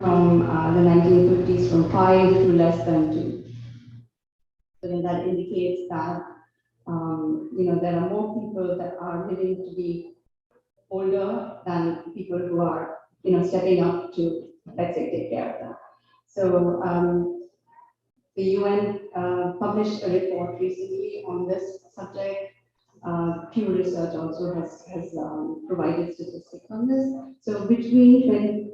from the 1950s from 5 to less than 2. So then that indicates that there are more people that are living to be older than people who are stepping up to, let's say, take care of that. So the UN published a report recently on this subject. Pew Research also has provided statistics on this. So between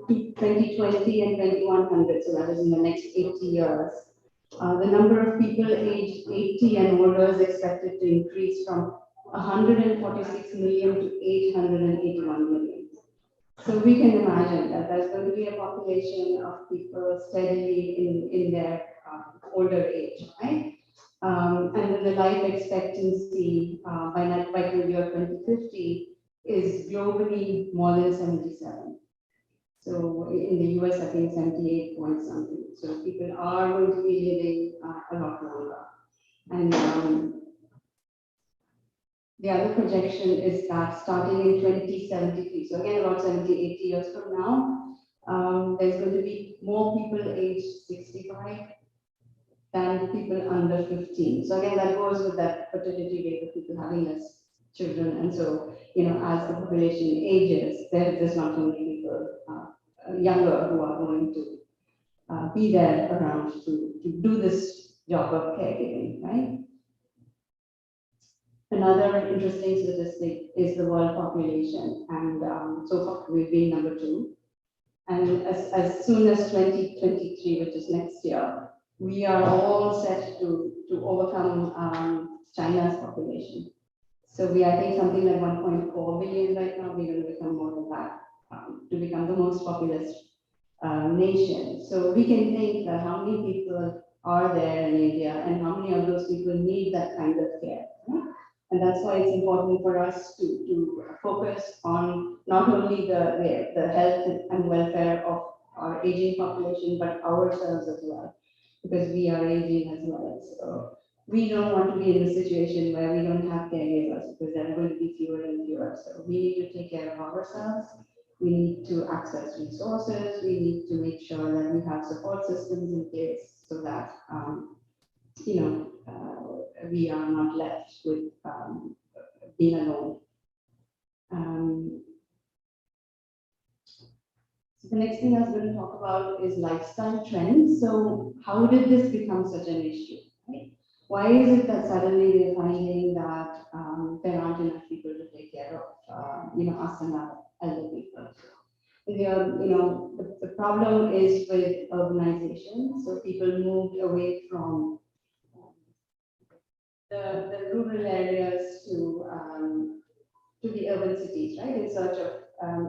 2020 and 2100, so that is in the next 80 years, the number of people aged 80 and older is expected to increase from 146 million to 881 million. So we can imagine that there's going to be a population of people steadily in their older age, right? And then the life expectancy by the year 2050 is globally more than 77. So in the US, I think 78 point something. So people are going to be living a lot longer. And the other projection is that starting in 2073, so again about 70, 80 years from now, there's going to be more people aged 65 than people under 15. So again, that goes with that fertility rate of people having less children. And so, as the population ages, there's not only people younger who are going to be there around to do this job of caregiving, right? Another interesting statistic is the world population, and so far we've been number 2. And as soon as 2023, which is next year, we are all set to overcome China's population. So we are, I think, something like 1.4 billion right now. We're going to become more than that to become the most populous nation. So we can think that how many people are there in India and how many of those people need that kind of care. Right? And that's why it's important for us to focus on not only the health and welfare of our aging population, but ourselves as well, because we are aging as well. So we don't want to be in a situation where we don't have caregivers, because there are going to be fewer and fewer. So we need to take care of ourselves. We need to access resources. We need to make sure that we have support systems in place so that we are not left with being alone. So the next thing I was going to talk about is lifestyle trends. So how did this become such an issue? Right? Why is it that suddenly we're finding that there aren't enough people to take care of us and our elder people? The problem is with urbanization. So people moved away from the rural areas to the urban cities, right, in search of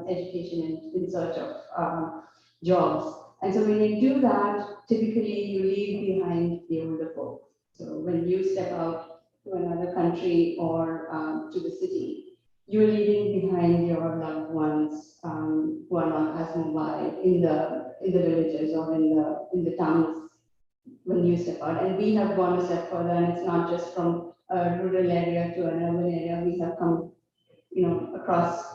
education and in search of jobs. And so when you do that, typically you leave behind the older folk. So when you step out to another country or to the city, you're leaving behind your loved ones who are not as mobile in the villages or in the towns when you step out. And we have gone a step further, and it's not just from a rural area to an urban area. We have come, across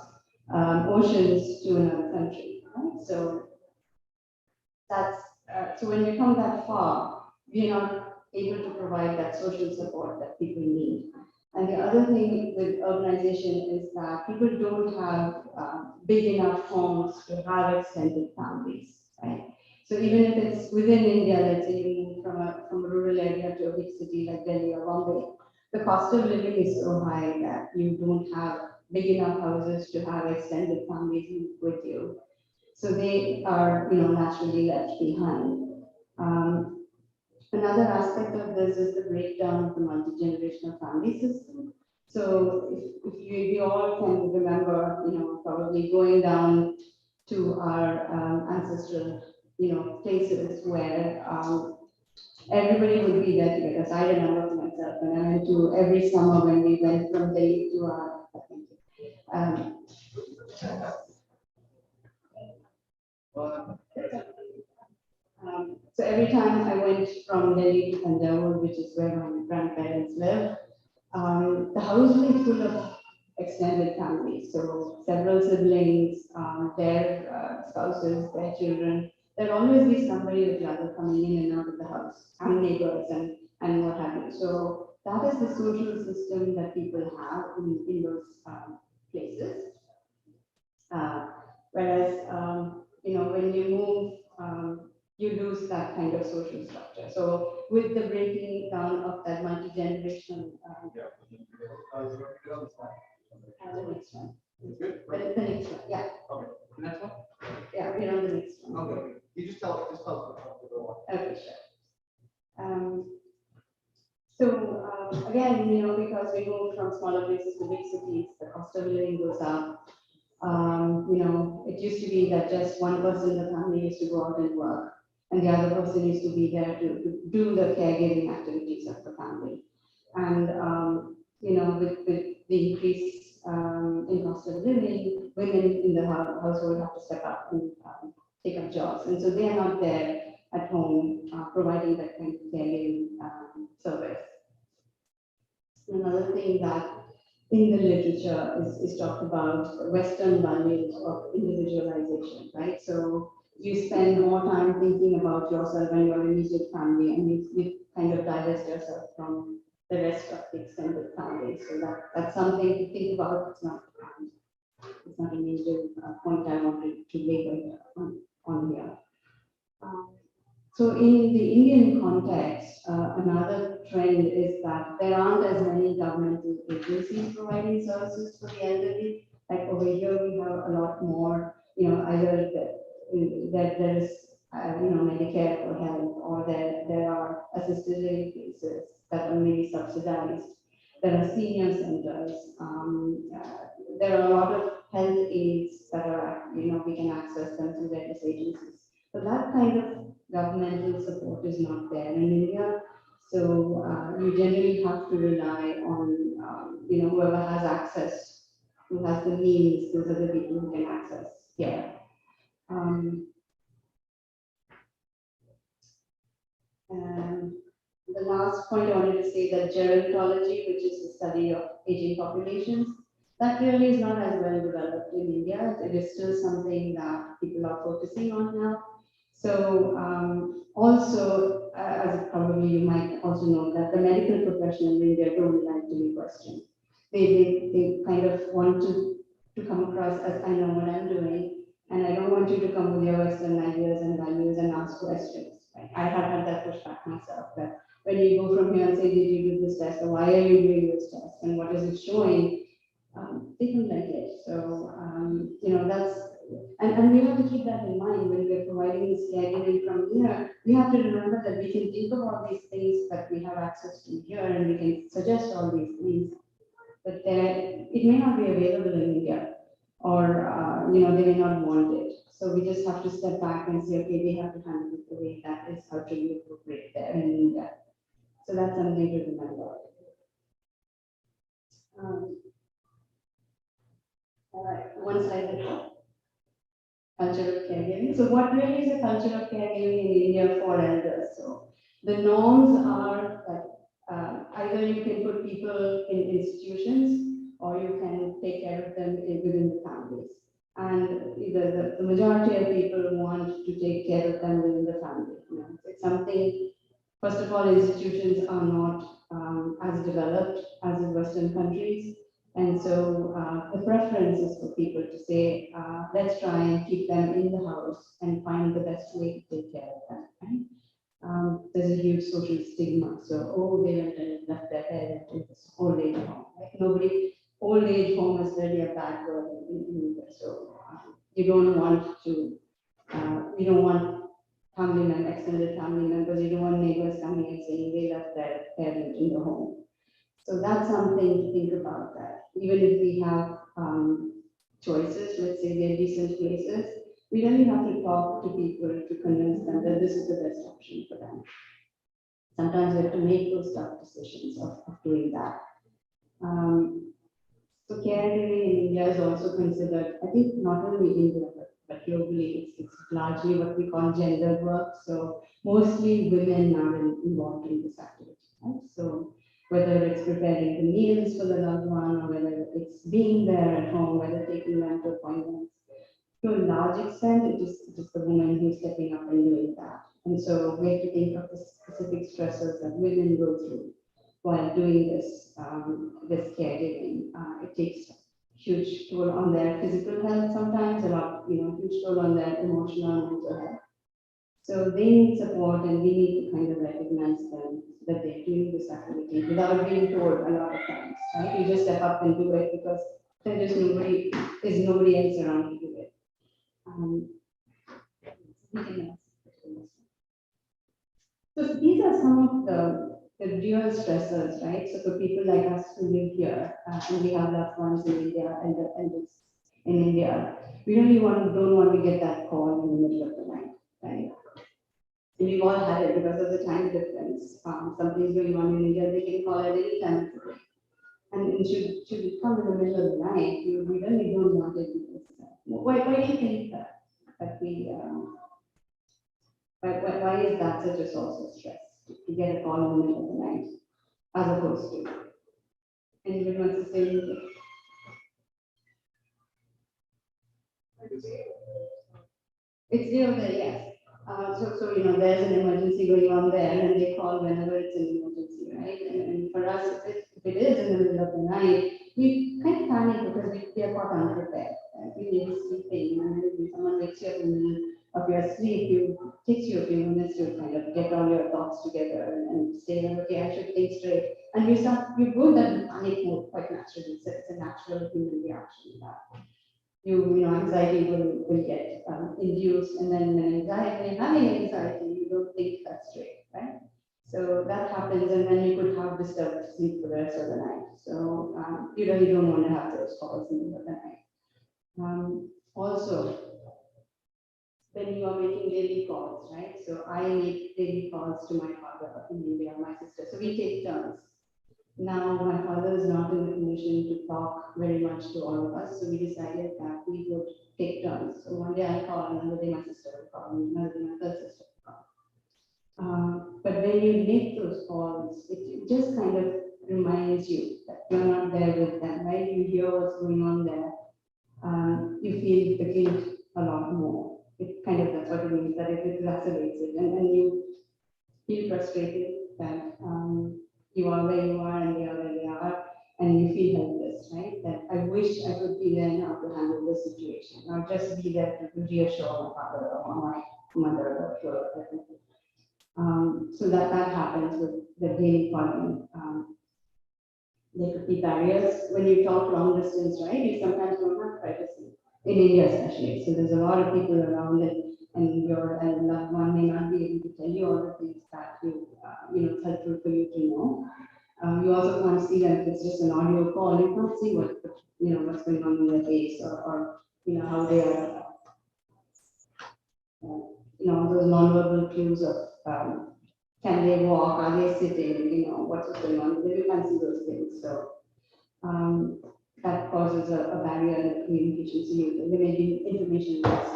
oceans to another country. Right? So that's so when we come that far, we are not able to provide that social support that people need. And the other thing with urbanization is that people don't have big enough homes to have extended families, right? So even if it's within India, let's say you move from a rural area to a big city like Delhi or Bombay, the cost of living is so high that you don't have big enough houses to have extended families with you. So they are, naturally left behind. Another aspect of this is the breakdown of the multi-generational family system. So if we all can remember, probably going down to our ancestral, places where everybody would be there together. So I remember for myself when I went to every summer when we went from Delhi to our, so every time I went from Delhi to Tanjore, which is where my grandparents live, the house was full of extended families. So several siblings, their spouses, their children. there'll always be somebody or the other coming in and out of the house, and neighbors and what have you. So that is the social system that people have in those places. Whereas, when you move, you lose that kind of social structure. So with the breaking down of that multi-generational, the next one. The next one, yeah. Okay. The next one? Yeah, we're on the next one. Okay. You just tell us. Okay, sure. Again, because we move from smaller places to big cities, the cost of living goes up. It used to be that just one person in the family used to go out and work, and the other person used to be there to do the caregiving activities of the family. And with the increase in cost of living, women in the household have to step up and take up jobs, and so they are not there at home providing that kind of caregiving service. Another thing that in the literature is talked about Western values of individualization, right? So you spend more time thinking about yourself and your immediate family, and you kind of divest yourself from the rest of the extended family. So that's something to think about. It's not a major point I wanted to label on here. So in the Indian context, another trend is that there aren't as many governmental agencies providing services for the elderly. Like over here, we have a lot more, either that there is, Medicare for health, or there are assisted living places that are maybe subsidized. There are senior centers. There are a lot of health aids that are, we can access them through various agencies. So that kind of governmental support is not there in India. So you generally have to rely on whoever has access, who has the means. Those are the people who can access care. And the last point I wanted to say that gerontology, which is the study of aging populations, that really is not as well developed in India. It is still something that people are focusing on now. So also, as probably you might also know, that the medical profession in India don't like to be questioned. They kind of want to come across as, I know what I'm doing, and I don't want you to come with your Western ideas and values and ask questions. Right? I have had that pushback myself, that when you go from here and say, did you do this test, or why are you doing this test, and what is it showing, they don't like it. So, that's, and we have to keep that in mind when we're providing this caregiving from here. We have to remember that we can think of all these things that we have access to here, and we can suggest all these things, but it may not be available in India, or they may not want it. So we just have to step back and say, okay, they have to handle it the way that is culturally appropriate there in India. So that's something to remember. All right, one slide. Culture of caregiving. So what really is a culture of caregiving in India for elders? So the norms are that either you can put people in institutions, or you can take care of them within the families. And either the majority of people want to take care of them within the family. It's something, first of all, institutions are not as developed as in Western countries. And so the preference is for people to say, let's try and keep them in the house and find the best way to take care of them. Right? There's a huge social stigma. So, they went and left their parent in this old age home. Right? Old age home is really a bad word in India. So you don't want extended family members, you don't want neighbors coming and saying they left their parent in the home. So that's something to think about, that even if we have choices, let's say they're decent places, we really have to talk to people to convince them that this is the best option for them. Sometimes we have to make those tough decisions of doing that. So caregiving in India is also considered, I think not only India, but globally, it's largely what we call gender work. So mostly women are involved in this activity, right? So whether it's preparing the meals for the loved one, or whether it's being there at home, whether taking them to appointments, to a large extent, it is the woman who's stepping up and doing that. And so we have to think of the specific stressors that women go through while doing this caregiving. It takes huge toll on their physical health sometimes, huge toll on their emotional and mental health. So they need support, and we need to kind of recognize them that they're doing this activity without being told a lot of times, right? You just step up and do it because there's nobody else around to do it. So these are some of the real stressors, right? So for people like us who live here, and we have loved ones in India and the elders in India, we really don't want to get that call in the middle of the night, right? And we've all had it because of the time difference. Something's going on in India, they can call at any time of the day. And should it come in the middle of the night, we really don't want it because why do you think that we why is that such a source of stress to get a call in the middle of the night as opposed to anybody wants to say anything? It's real there, yes. So there's an emergency going on there, and they call whenever it's an emergency, right? And for us, if it is in the middle of the night, we kind of panic because we are caught unprepared. Right? We may be sleeping, and if someone wakes you up in the middle of your sleep, it takes you a few minutes to kind of get all your thoughts together and say, okay, I should think straight. And we go that panic mode quite naturally. So it's a natural human reaction that anxiety will get induced, and then when you're having anxiety, you don't think that straight, right? So that happens, and then you could have disturbed sleep for the rest of the night. So you really don't want to have those calls in the middle of the night. Also, when you are making daily calls, right? So I make daily calls to my father in India, my sister. So we take turns. Now my father is not in the position to talk very much to all of us, so we decided that we would take turns. So one day I'll call, another day my sister will call, another day my third sister will call. But when you make those calls, it just kind of reminds you that you're not there with them, right? You hear what's going on there. You feel the guilt a lot more. It kind of, that's what it means, that it exacerbates it, and then you feel frustrated that you are where you are and they are where they are, and you feel helpless, right? That I wish I could be there now to handle the situation, not just be there to reassure my father or my mother or whatever. So that happens with the daily calling. There could be barriers when you talk long distance, right? You sometimes don't have privacy in India, especially. So there's a lot of people around it, and your loved one may not be able to tell you all the things that it's helpful for you to know. You also can't see them if it's just an audio call. You can't see what's going on in their face or how they are. Those nonverbal clues of can they walk, are they sitting, what's going on. You can't see those things. So that causes a barrier in the communication. So there may be information loss.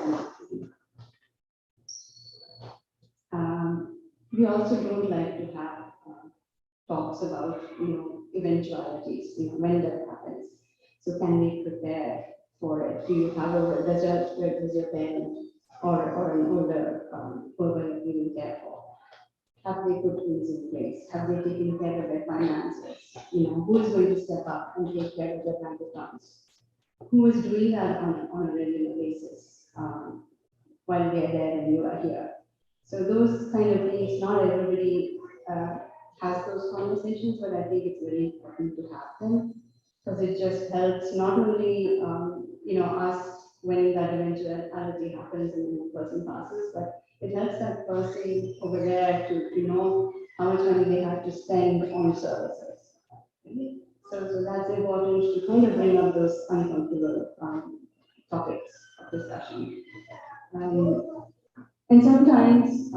We also don't like to have talks about eventualities, when that happens. So can we prepare for it? Do you have does your parent or an older person you care for? Have they put things in place? Have they taken care of their finances? Who is going to step up and take care of their bank accounts? Who is doing that on a regular basis while they're there and you are here? So those kind of things, not everybody has those conversations, but I think it's very important to have them because it just helps not only us when that eventuality happens and then the person passes, but it helps that person over there to know how much money they have to spend on services. Okay? So that's important to kind of bring up those uncomfortable topics of discussion. And sometimes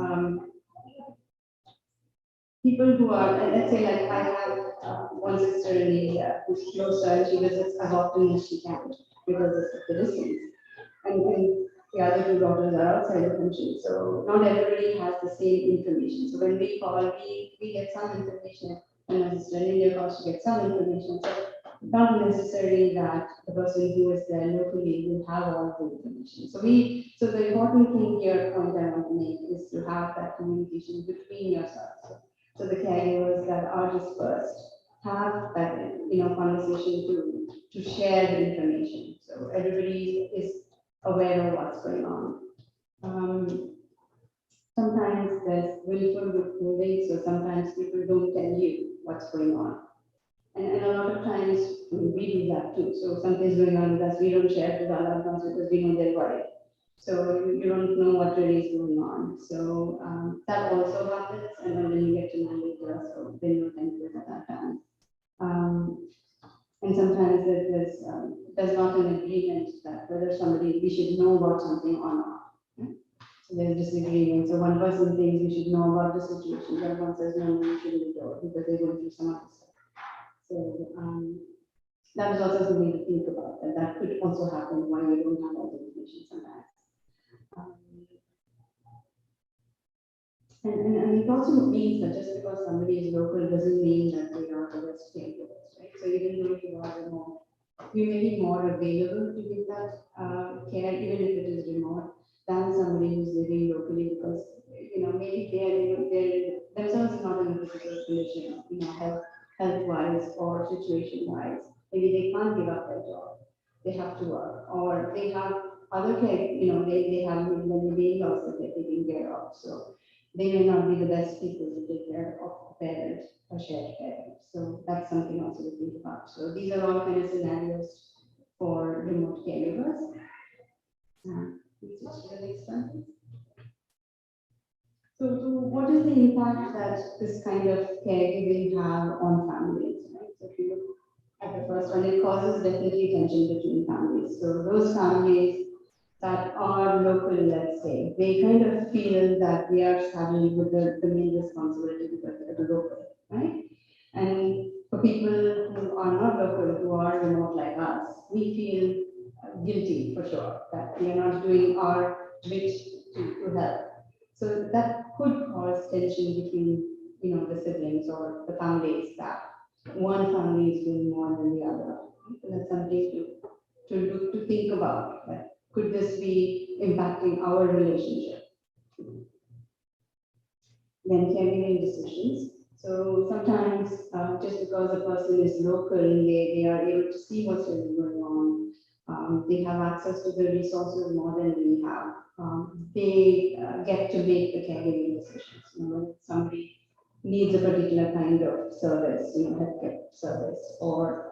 people who are, let's say like I have one sister in India who's closer and she visits as often as she can because of the distance. And the other two daughters are outside the country, so not everybody has the same information. So when we call, we get some information, and my sister in India calls, she gets some information. So not necessarily that the person who is there locally will have all the information. So the important thing here, point I want to make, is to have that communication between yourselves. So the caregivers that are dispersed have that, conversation to share the information. So everybody is aware of what's going on. Sometimes there's willful withholding, so sometimes people don't tell you what's going on. And a lot of times we do that too. So something's going on with us, we don't share it with our loved ones because we know they're worried. So you don't know what really is going on. So that also happens, and then you get to know later, so then you tend to at that time. And sometimes there's not an agreement that whether somebody, we should know about something or not. So there's disagreement. So one person thinks we should know about the situation, the other one says, no, we shouldn't be told because they're going through some other stuff. So that is also something to think about, that could also happen while you don't have all the information sometimes. And it also means that just because somebody is local doesn't mean that they are the best caregivers, right? So even though you are remote, you may be more available to give that care, even if it is remote, than somebody who's living locally, because maybe they're themselves not in a physical condition, health-wise or situation-wise. Maybe they can't give up their job; they have to work, or they have other care. They have many in-laws that they're taking care of. So they may not be the best people to take care of a parent or shared parent. So that's something also to think about. So these are all kind of scenarios for remote caregivers. Let's switch to the next one. So what is the impact that this kind of caregiving have on families? Right? So if you look at the first one, it causes definitely tension between families. So those families that are local, let's say, they kind of feel that they are saddled with the main responsibility because they're local, right? And for people who are not local, who are remote like us, we feel guilty for sure that we are not doing our bit to help. So that could cause tension between, the siblings or the families, that one family is doing more than the other. So that's something to think about. Could this be impacting our relationship? Then caregiving decisions. So sometimes just because a person is local, they are able to see what's really going on. They have access to the resources more than we have. They get to make the caregiving decisions. When somebody needs a particular kind of service, healthcare service or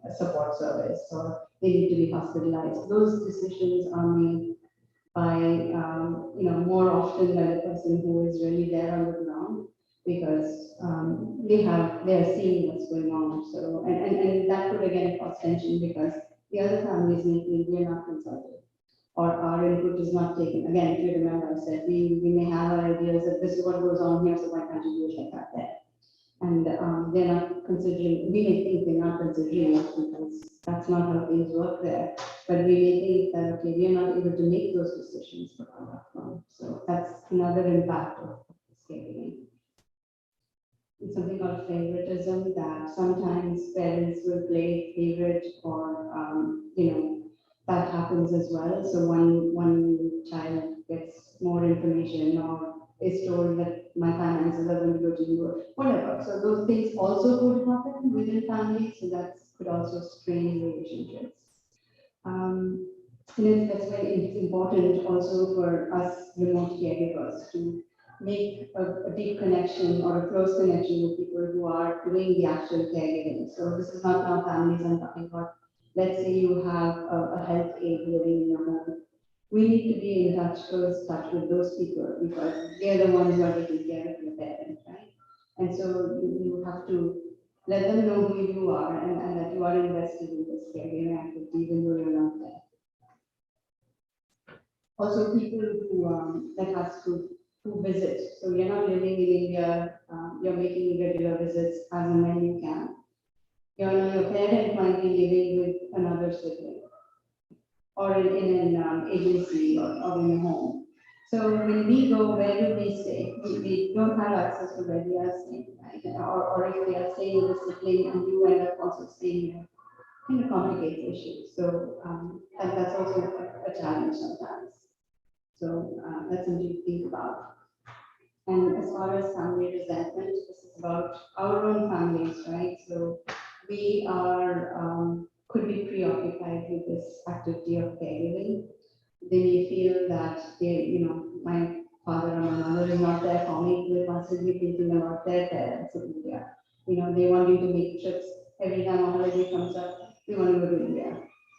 a support service, or they need to be hospitalized. Those decisions are made by, more often by the person who is really there on the ground, because they are seeing what's going on. So, and that could again cause tension because the other families may feel we are not consulted, or our input is not taken. Again, if you remember, I said we may have our ideas that this is what goes on here, so why can't you do it like that there? And they're not considering, we may think they're not considering it because that's not how things work there. But we may think that, okay, we are not able to make those decisions for our loved one. So that's another impact of caregiving. It's something called favoritism, that sometimes parents will play favorite, or, that happens as well. So one child gets more information, or is told that my finances are going to go to you, or whatever. So those things also could happen within families, so that could also strain relationships. And that's why it's important also for us remote caregivers to make a deep connection or a close connection with people who are doing the actual caregiving. So this is not now families I'm talking about. Let's say you have a health aide living in your home. We need to be in close touch with those people, because they're the ones who are taking care of your parents, right? And so you have to let them know who you are, and that you are invested in this caregiving activity, even though you're not there. Also, people who that has to visit. So you're not living in India, you're making regular visits as and when you can. Your parent might be living with another sibling, or in an agency, or in a home. So when we go, where do we stay? We don't have access to where we are staying, right? Or if we are staying with a sibling and you end up also staying here, kind of complicates issues. So and that's also a challenge sometimes. So that's something to think about. And as far as family resentment, this is about our own families, right? So we are could be preoccupied with this activity of caregiving. They may feel that my father or my mother is not there for me. They're constantly thinking about their parents in India. They want you to make trips every time a holiday comes up. We want to go to India.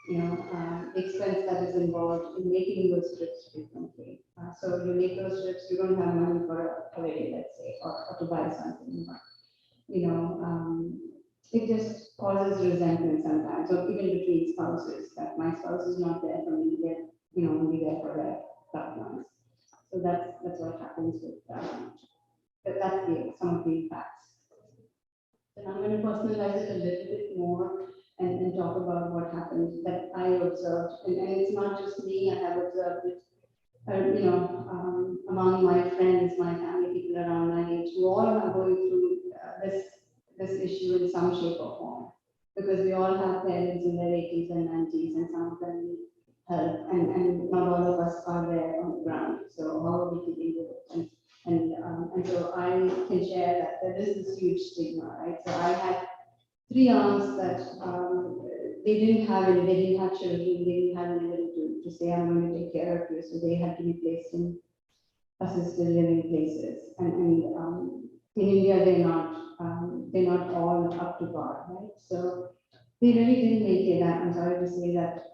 The expense that is involved in making those trips frequently. So you make those trips, you don't have money for a holiday, let's say, or to buy something. You know, um, it just causes resentment sometimes, or even between spouses, that my spouse is not there for me, they're only there for their loved ones. So that's what happens with that's some of the impacts. And I'm going to personalize it a little bit more and talk about what happened that I observed. And it's not just me, I have observed it, among my friends, my family, people around my age, who all are going through this issue in some shape or form. Because we all have parents in their 80s and 90s, and some of them need help, and not all of us are there on the ground. So how are we dealing with it? And so I can share that there is this huge stigma, right? So I had three aunts that they didn't have any, they didn't have children, they didn't have anybody to say, I'm going to take care of you. So they had to be placed in assisted living places. And in India, they're not all up to par, right? So they really didn't make it. I'm sorry to say that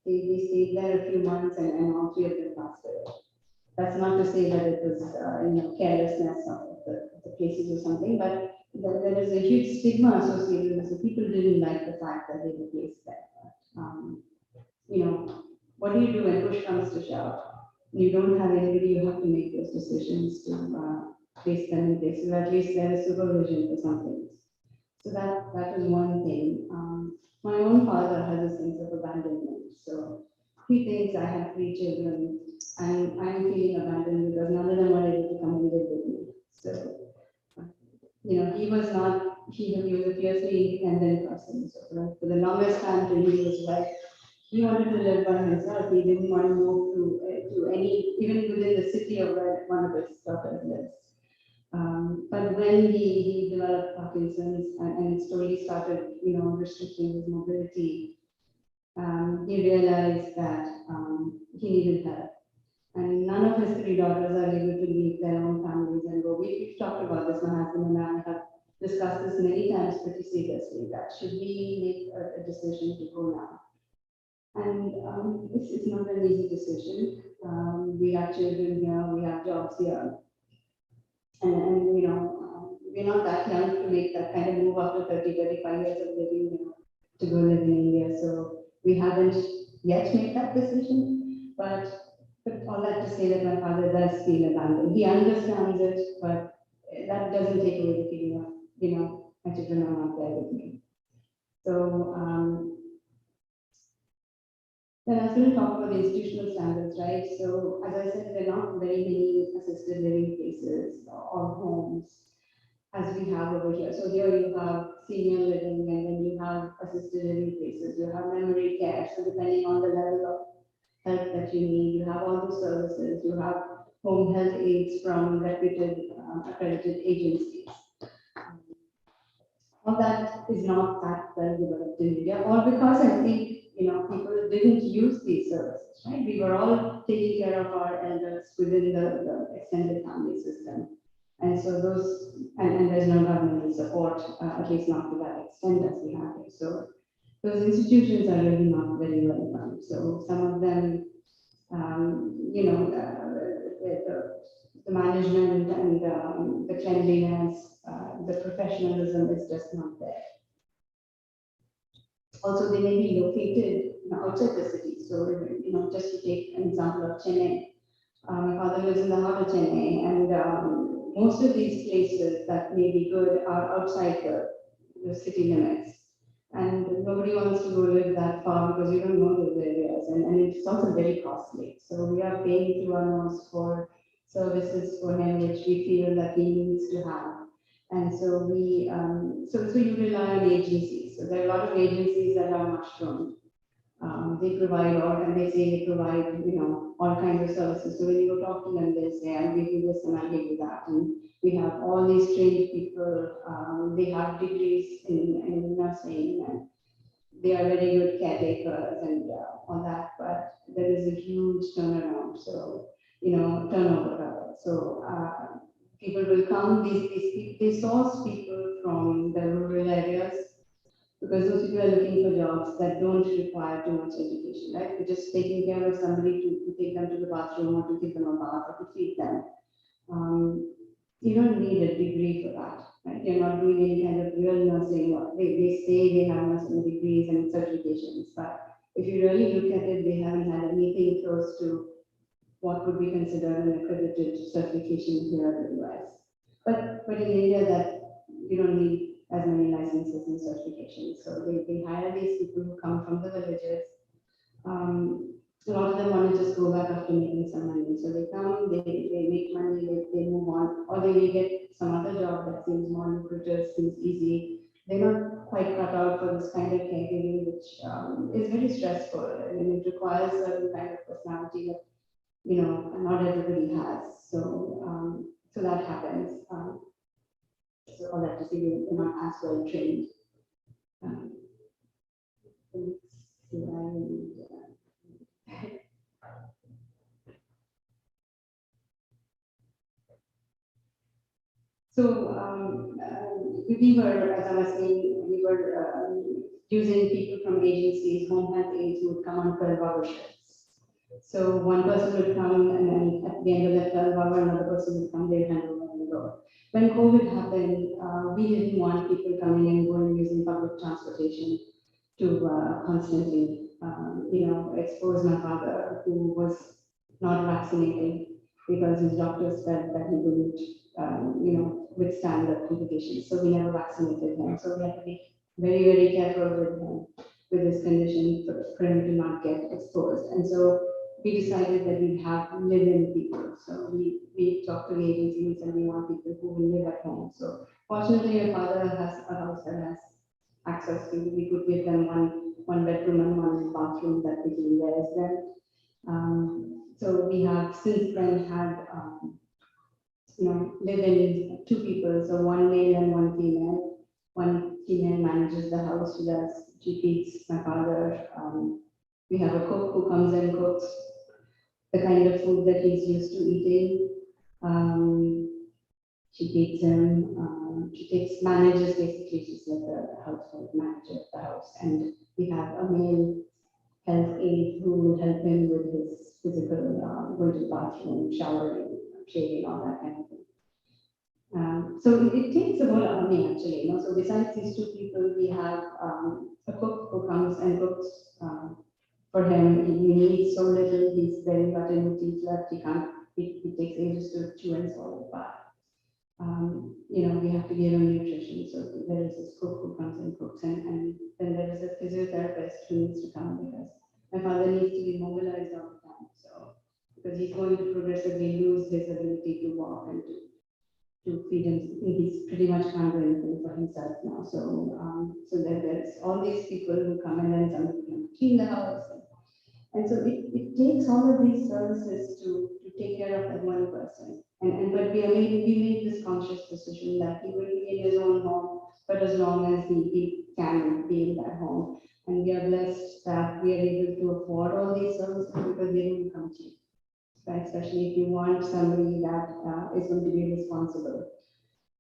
they stayed there a few months and all three of them passed away. That's not to say that it was carelessness of the places or something, but there is a huge stigma associated with it. So people didn't like the fact that they were placed there. Um, what do you do when push comes to shove? You don't have anybody, you have to make those decisions to place them in places. At least there is supervision for some things. So that is one thing. My own father has a sense of abandonment. So he thinks I have three children and I'm feeling abandoned because none of them are able to come and live with me. So, he was not, he was a fiercely independent person. So for the longest time till he was like, he wanted to live by himself. He didn't want to move to any, even within the city of where one of his daughters lives. But when he developed Parkinson's and slowly started, restricting his mobility, he realized that he needed help. And none of his three daughters are able to leave their own families and go. We've talked about this, my husband and I have discussed this many times pretty seriously, that should we make a decision to go now? And it's not an easy decision. We have children here, we have jobs here. And we're not that young to make that kind of move after 30, 35 years of living, to go live in India. So we haven't yet made that decision, but all that to say that my father does feel abandoned. He understands it, but that doesn't take away the feeling of, my children are not there with me. So then I was going to talk about the institutional standards, right? So as I said, there are not very many assisted living places or homes as we have over here. So here you have senior living, and then you have assisted living places, you have memory care. So depending on the level of help that you need, you have all the services, you have home health aides from reputed accredited agencies. All that is not that well developed in India, or because I think people didn't use these services, right? We were all taking care of our elders within the extended family system. And so and there's no governmental support, at least not to that extent as we have here. So those institutions are really not very well run. So some of them, the management and the cleanliness, the professionalism is just not there. Also, they may be located outside the city. So, just to take an example of Chennai, my father lives in the heart of Chennai, and most of these places that may be good are outside the city limits. And nobody wants to go live that far because you don't know those areas, and it's also very costly. So we are paying through our nose for services for him, which we feel that he needs to have. And so so you rely on agencies. So there are a lot of agencies that are mushroomed. They provide and they say they provide, all kinds of services. So when you go talk to them, they say, I'll give you this and I'll give you that. And we have all these trained people, they have degrees in nursing and they are very good caretakers and all that, but there is a huge turnaround. So, turnover rather. So people will come, they source people from the rural areas because those people are looking for jobs that don't require too much education, right? We're just taking care of somebody to take them to the bathroom or to give them a bath or to feed them. You don't need a degree for that, right? You're not doing any kind of real nursing. They say they have nursing degrees and certifications, but if you really look at it, they haven't had anything close to what would be considered an accredited certification here in the US. But in India, that you don't need as many licenses and certifications. So they hire these people who come from the villages. A lot of them want to just go back after making some money. So they come, they make money, they move on, or they may get some other job that seems more lucrative, seems easy. They're not quite cut out for this kind of caregiving, which is very stressful. I mean, it requires a certain kind of personality that, not everybody has. So that happens. So all that to say, they're not as well trained. So we were, as I was saying, we were using people from agencies, home health aides who would come on 12-hour shifts. So one person would come and then at the end of that 12-hour, another person would come, they'd hand over and go. When COVID happened, we didn't want people coming and going using public transportation to constantly, expose my father, who was not vaccinated because his doctors felt that he couldn't, withstand the complications. So we never vaccinated him. So we had to be very, very careful with him, with his condition for him to not get exposed. And so we decided that we'd have live-in people. So we talked to the agencies and we want people who will live at home. So fortunately, your father has a house that has access to. We could give them one bedroom and one bathroom that we can use them. So we have since then had live-in 2 people, so one male and one female. One female manages the house, she feeds my father. We have a cook who comes and cooks the kind of food that he's used to eating. She takes him, manages basically, she's like the household manager of the house. And we have a male health aide who will help him with his physical, going to the bathroom, showering, shaving, all that kind of thing. So it takes a whole army actually, So besides these 2 people, we have a cook who comes and cooks for him. He needs so little, he's very got in teeth left, he takes ages to chew and swallow, but we have to give him nutrition. So there is this cook who comes and cooks, and then there is a physiotherapist who needs to come because my father needs to be mobilized all the time. So because he's going to progressively lose his ability to walk and to feed him, he's pretty much can't do anything for himself now. So then there's all these people who come and then somebody can clean the house. And so it takes all of these services to take care of that one person. But we made this conscious decision that he will be in his own home, but as long as he can be in that home. And we are blessed that we are able to afford all these services because they don't come cheap. Right? Especially if you want somebody that is going to be responsible.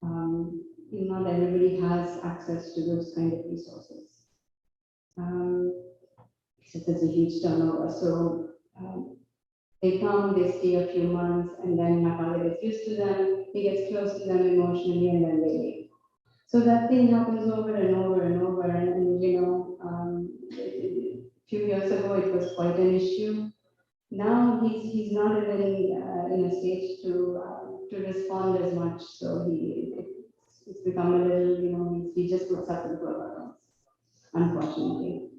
Not everybody has access to those kind of resources. So there's a huge turnover. So they come, they stay a few months, and then my father gets used to them, he gets close to them emotionally, and then they leave. So that thing happens over and over and over. And a few years ago, it was quite an issue. Now he's not even in a stage to respond as much. So it's become a little, he just puts up with the unfortunately.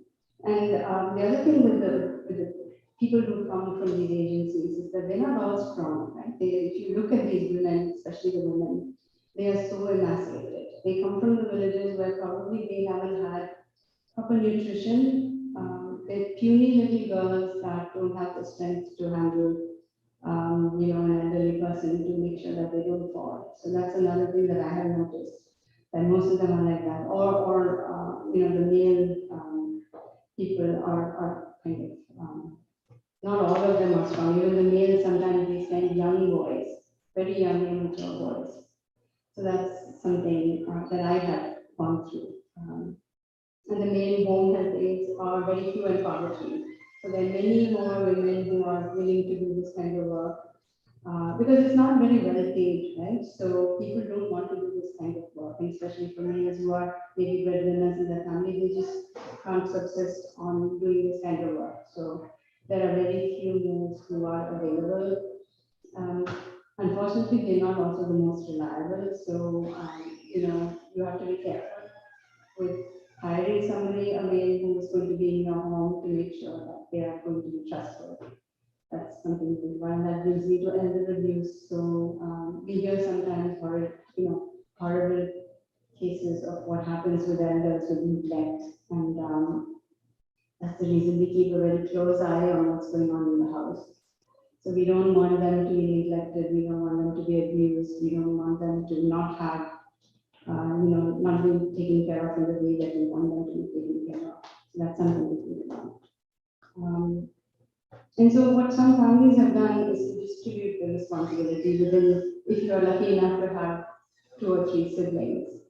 And the other thing with the people who come from these agencies is that they're not all strong, right? If you look at these women, especially the women, they are so emasculated. come from the villages where probably they haven't had proper nutrition. They're puny little girls that don't have the strength to handle, an elderly person to make sure that they don't fall. So that's another thing that I have noticed, that most of them are like that. Or the male people are kind of, not all of them are strong. Even the males, sometimes they send young boys, very young, immature boys. So that's something that I have gone through. And the male home health aides are very few and far between. So there are many more women who are willing to do this kind of work because it's not very well paid, right? So people don't want to do this kind of work, and especially for males who are maybe breadwinners in their family, they just can't subsist on doing this kind of work. So there are very few males who are available. Unfortunately, they're not also the most reliable. So you have to be careful with hiring somebody, a male who is going to be in your home, to make sure that they are going to be trustworthy. That's something big one that brings me to elder abuse. So we hear sometimes horrible cases of what happens with elders with neglect, and that's the reason we keep a very close eye on what's going on in the house. So we don't want them to be neglected. We don't want them to be abused. We don't want them to not have not being taken care of in the way that we want them to be taken care of. So that's something to think about. And so what some families have done is to distribute the responsibility within, if you're lucky enough to have 2 or 3 siblings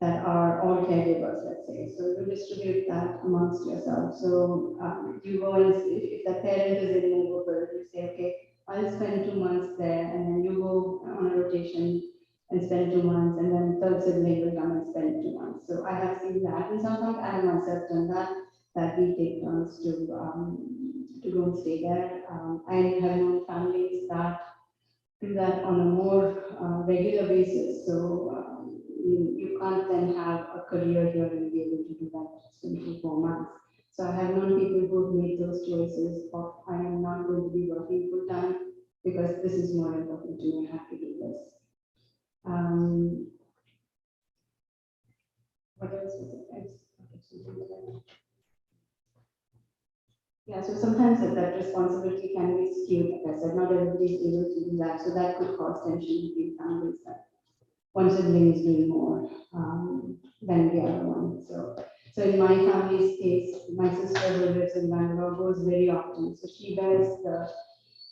that are all caregivers, let's say. So you distribute that amongst yourself. So you go and if the parent is in Mumbai, you say, okay, I'll spend 2 months there, and then you go on a rotation and spend 2 months, and then third sibling will come and spend 2 months. So I have seen that, and sometimes I have myself done that we take turns to go and stay there. I have known families that do that on a more regular basis. So you can't then have a career here and be able to do that just in 3 4 months. So I have known people who have made those choices of I am not going to be working full time because this is more important to me. I have to do this. What else was it? Yeah, so sometimes that responsibility can be skewed. Like I said, not everybody is able to do that. So that could cause tension between families. That one sibling is doing more than the other one. So in my family's case, my sister who lives in Bangalore goes very often. So she bears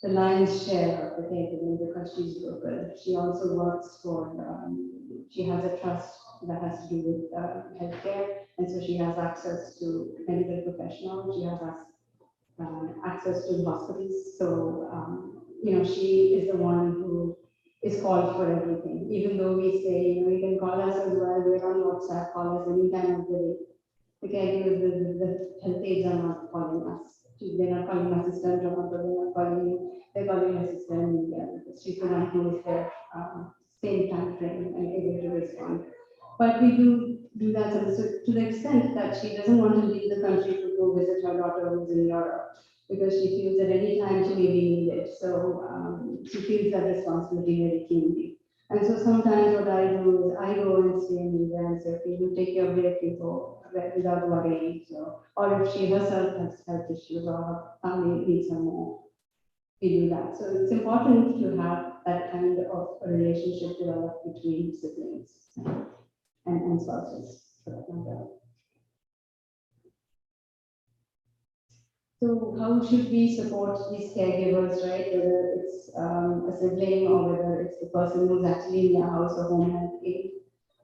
the lion's share of the caregiving because she's local. She also works for, she has a trust that has to do with healthcare, and so she has access to medical professionals. She has access to the hospitals. So, she is the one who is called for everything. Even though we say, you can call us as well, we're on WhatsApp, call us any time of the day. The caregivers, the health aides are not calling us. They're not calling my sister, they're not calling you, they're calling my sister, and she's the one who is there, same time frame and able to respond. But we do that to the extent that she doesn't want to leave the country to go visit her daughter who's in Europe because she feels that any time she may be needed. So she feels that responsibility very keenly. And so sometimes what I do is I go and stay in India and say, okay, you take your break, you go without worrying. So, or if she herself has health issues or her family needs her more, we do that. So it's important to have that kind of a relationship developed between siblings and spouses, for that matter. So how should we support these caregivers, right? Whether it's a sibling or whether it's the person who's actually in their house or home health aide.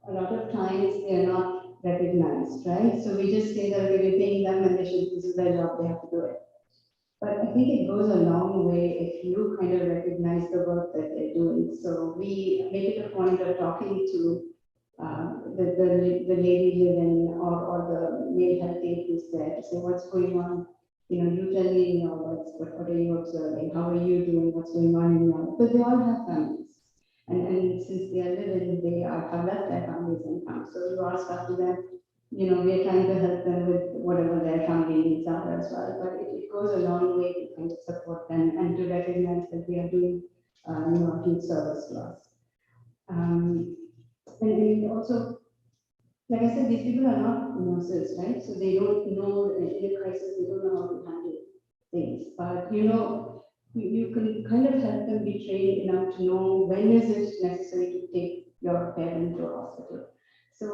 A lot of times they are not recognized, right? So we just say that okay, we're paying them and this is their job, they have to do it. But I think it goes a long way if you kind of recognize the work that they're doing. So we make it a point of talking to the lady living or the male health aide who's there to say what's going on. You tell me, what are you observing? How are you doing? What's going on in your life? Because they all have families. And since they are living, they have left their families and come. So you are stuck to them. We are trying to help them with whatever their family needs are as well. But it goes a long way to kind of support them and to recognize that they are doing, a huge service to us. And also like I said, these people are not nurses, right? So they don't know in a crisis, they don't know how to handle things. But you can kind of help them be trained enough to know when is it necessary to take your parent to a hospital. So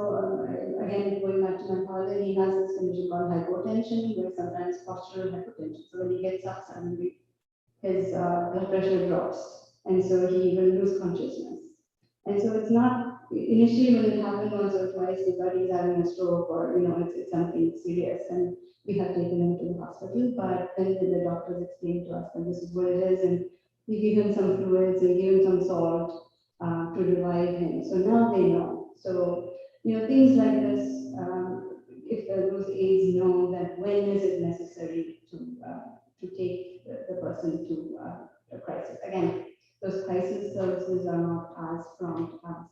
again, going back to my father, he has this condition called hypotension, where sometimes postural hypotension. So when he gets up suddenly, his blood pressure drops, and so he will lose consciousness. And so it's not initially when it happened once or twice, we thought he's having a stroke or it's something serious, and we have taken him to the hospital. But then the doctors explained to us that this is what it is, and we give him some fluids and give him some salt to revive him. So now they know. So things like this. If those aides know that when is it necessary to take the person to a crisis. Again, those crisis services are not as prompt as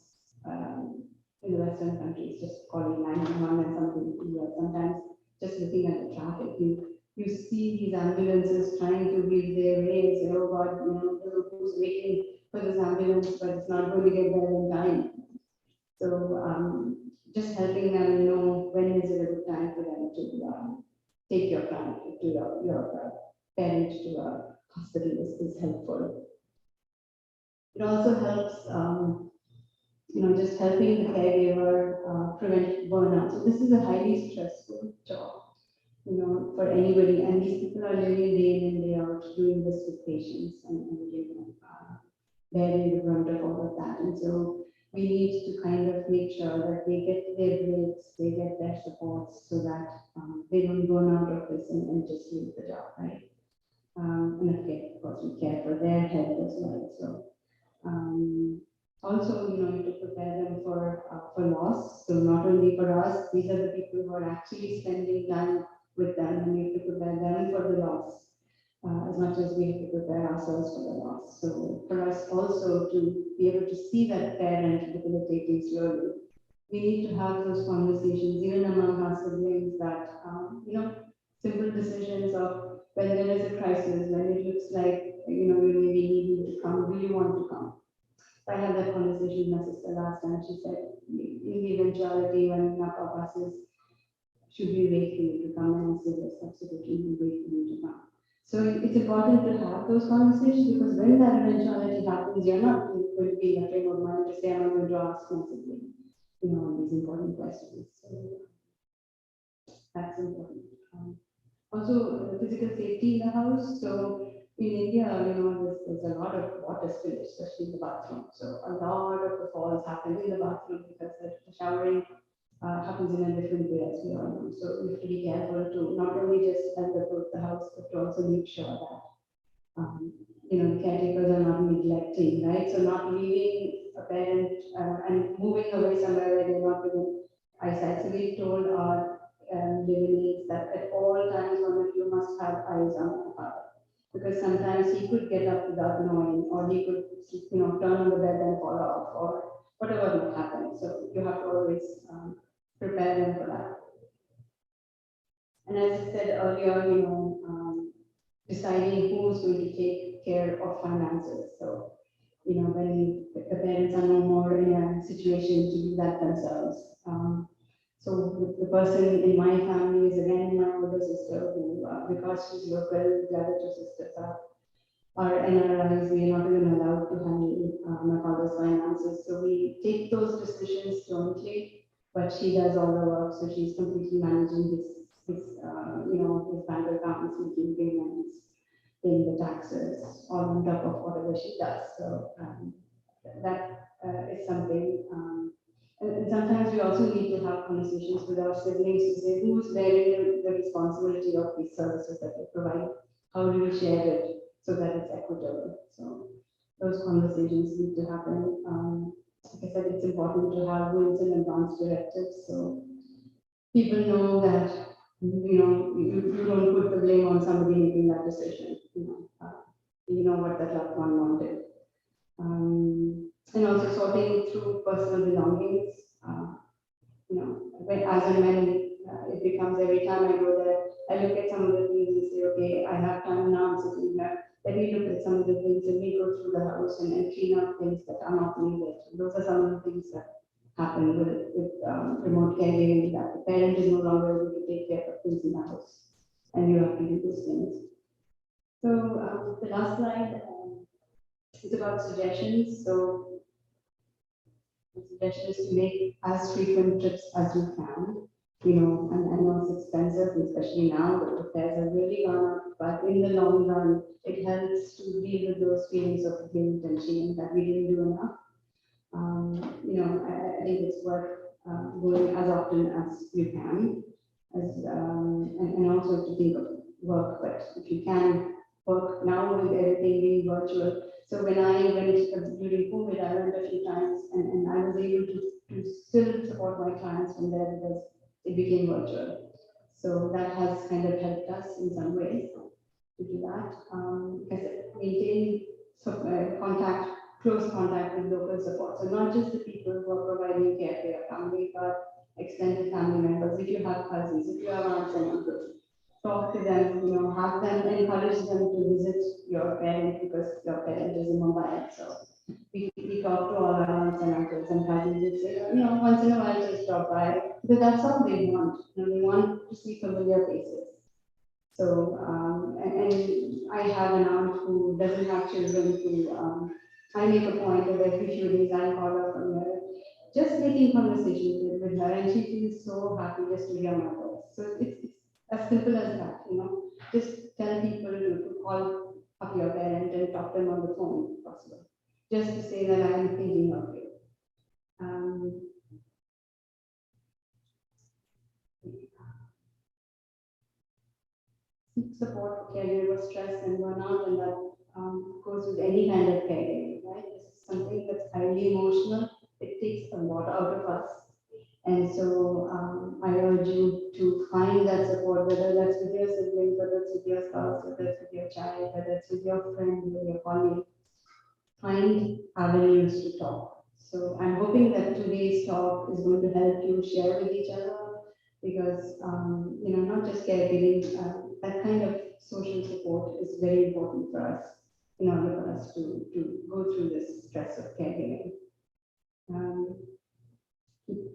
in the Western countries, just calling 911 and something. Sometimes just looking at the traffic, you see these ambulances trying to give their way and say, oh God, who's waiting for this ambulance, but it's not going to get there in time. So just helping them know when is it a good time for them to take your family to your parent to a hospital is helpful. It also helps, just helping the caregiver prevent burnout. So this is a highly stressful job, for anybody. And these people are living day in and day out doing this with patients and bearing the brunt of all of that. And so we need to kind of make sure that they get their breaks, they get their supports so that they don't burn out of this and just leave the job, right? And of course, we care for their health as well. So also, you need to prepare them for loss. So not only for us, these are the people who are actually spending time with them, and we have to prepare them for the loss as much as we have to prepare ourselves for the loss. So for us also to be able to see that parent debilitating slowly, we need to have those conversations even among our siblings that simple decisions of when there is a crisis, when it looks like you may be needing to come, do you want to come? I had that conversation with my sister last time. She said, in the eventuality when Napa passes, should we wait for you to come? And I said, yes, absolutely, we wait for you to come. So it's important to have those conversations because when that eventuality happens, you're not going to be in a frame of mind to say, I'm going to ask my sibling, these important questions. So that's important. Also, physical safety in the house. So in India, there's a lot of water spillage, especially in the bathroom. So a lot of the falls happen in the bathroom because the showering happens in a different way, as we all know. So we have to be careful to not only just approach the house, but to also make sure that the caretakers are not neglecting, right? So not leaving a parent and moving away somewhere where they're not within eyesight. So we told our living that at all times one of you must have eyes on the father. Because sometimes he could get up without knowing, or he could, turn on the bed and fall off, or whatever might happen. So you have to always prepare them for that. And as I said earlier, deciding who's going to take care of finances. So, when the parents are no more in a situation to do that themselves. So the person in my family is again my older sister who, because she's local, the other two sisters are NRIs, we are not even allowed to handle my father's finances. So we take those decisions jointly, but she does all the work. So she's completely managing his bank accounts, making payments, paying the taxes, all on top of whatever she does. So that is something. And sometimes we also need to have conversations with our siblings to say who's bearing the responsibility of these services that we provide, how do we share it so that it's equitable. So those conversations need to happen. Like I said, it's important to have rules and advance directives so people know that you don't put the blame on somebody making that decision. You know what that loved one wanted. And also sorting through personal belongings. As and when it becomes every time I go there, I look at some of the things and say, okay, I have time now, I'm sitting here. Let me look at some of the things and we go through the house and clean up things that are not needed. Those are some of the things that happen with remote caregiving, that the parent is no longer able to take care of things in the house, and you have to do these things. So the last slide is about suggestions. So the suggestion is to make as frequent trips as you can. And I know it's expensive, especially now, the fares have really gone up, but in the long run, it helps to deal with those feelings of guilt and shame that we didn't do enough. I think it's worth going as often as you can, and also to think of work, but if you can work now with everything being virtual. So when I went during COVID, I went a few times, and I was able to still support my clients from there because it became virtual. So that has kind of helped us in some ways to do that. Maintain close contact with local support. So not just the people who are providing care for your family, but extended family members. If you have cousins, if you have aunts and uncles, talk to them. Have them, encourage them to visit your parent because your parent is immobile. So we talk to all our aunts and uncles and cousins and say, once in a while just stop by, because that's all they want. They want to see familiar faces. So, and I have an aunt who doesn't have children who I make a point of every few days I call her from her, just making conversation with her, and she feels so happy just to hear my voice. So it's as simple as that, just tell people to call up your parent and talk to them on the phone if possible, just to say that I am thinking of you. Seek support for caregiver stress and burnout, and that goes with any kind of caregiving, right? This is something that's highly emotional. It takes a lot out of us. And so I urge you to find that support, whether that's with your siblings, whether it's with your spouse, whether it's with your child, whether it's with your friend, with your colleague. Find avenues to talk. So I'm hoping that today's talk is going to help you share with each other, because not just caregiving, that kind of social support is very important for us in order for us to go through this stress of caregiving.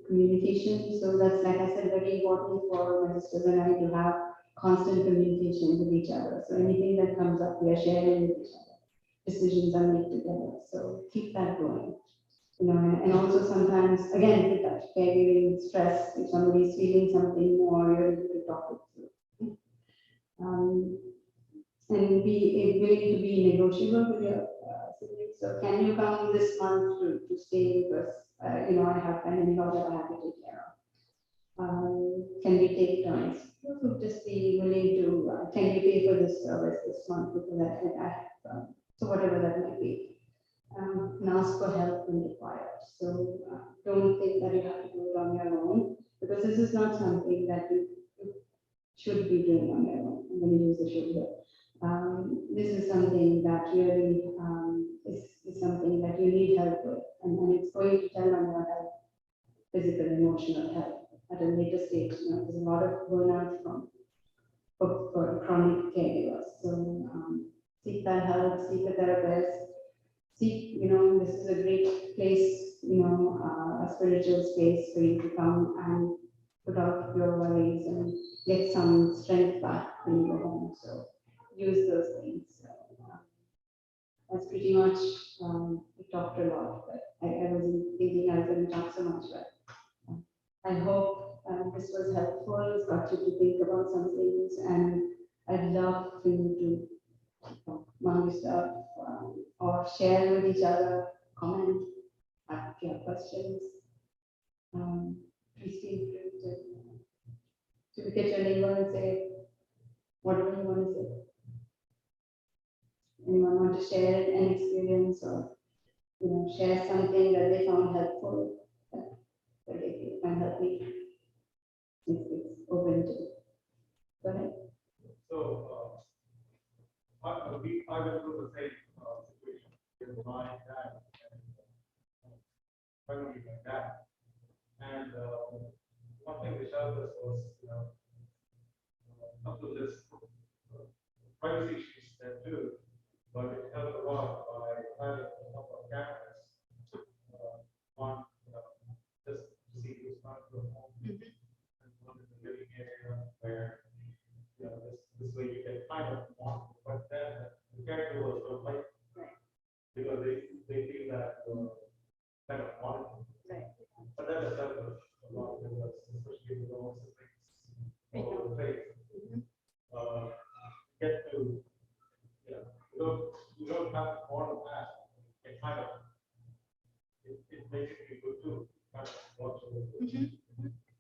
Communication, so that's, like I said, very important for my sisters and I to have constant communication with each other. So anything that comes up, we are sharing with each other. Decisions are made together. So keep that going. And also sometimes, again, with that caregiving stress, if somebody's feeling something more, you're able to talk it through. And be willing to be negotiable with your siblings. So can you come this month to stay because I have family law that I have to take care of. Can we take turns? So just be willing to, can you pay for this service this month because I have, so whatever that might be. And ask for help when required. So don't think that you have to do it on your own, because this is not something that you should be doing on your own. I'm going to use the should here. This is something that really is something that you need help with, and it's going to tell on your health, physical, emotional health at a later stage. There's a lot of burnout for chronic caregivers. So seek that help, seek a therapist, seek, this is a great place, a spiritual space for you to come and put out your worries and get some strength back when you go home. So use those things. So, that's pretty much, we talked a lot, but I wasn't thinking I was going to talk so much, but I hope this was helpful. It's got you to think about some things, and I'd love for you to talk among yourself or share with each other, comment, ask your questions. Please feel free to look at your neighbor and say whatever you want to say. Anyone want to share an experience or share something that they found helpful that they can help me? It's open to. Go ahead. So I went through the same situation with my dad and finally my dad. And one thing which helped us was, up to this privacy issues there too, but it helped a lot by having a couple of cameras on, just have model as it kind of it basically good to kind of watch over this.